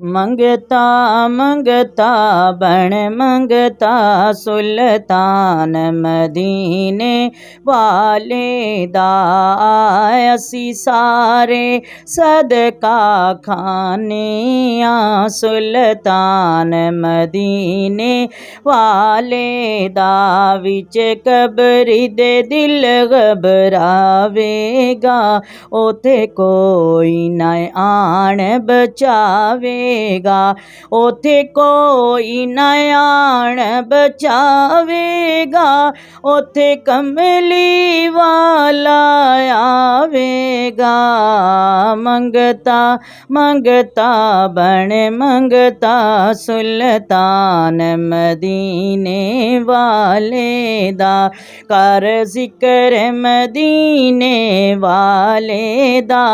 मंगता मंगता बण मंगता सुल्तान मदीने वाले दा असी सारे सदका खाने आ सुल्तान मदीने वाले दा विच कबरी दे दिल घबरावेगा ओथे कोई ना आण बचावेगा ओथे कोई ना आण बचावेगा ओथे कमली वाला आवेगा मंगता मंगता बण मंगता सुल्तान मदीने वाले दा कर जिक्र मदीने वाले दा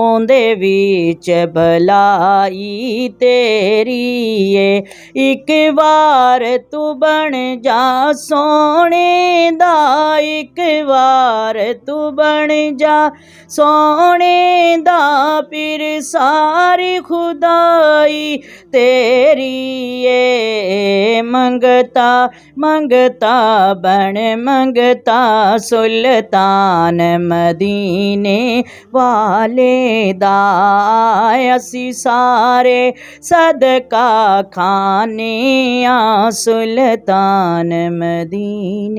ओंदे विच भलाई तेरी है एक बार तू बन जा सोने दा एक बार तू बन जा सोने दा फिर सारी खुदाई तेरी है मंगता मंगता बन मंगता सुल्तान मदीने वाले दा असी सारे सदका खाने आ सुल्तान मदीने।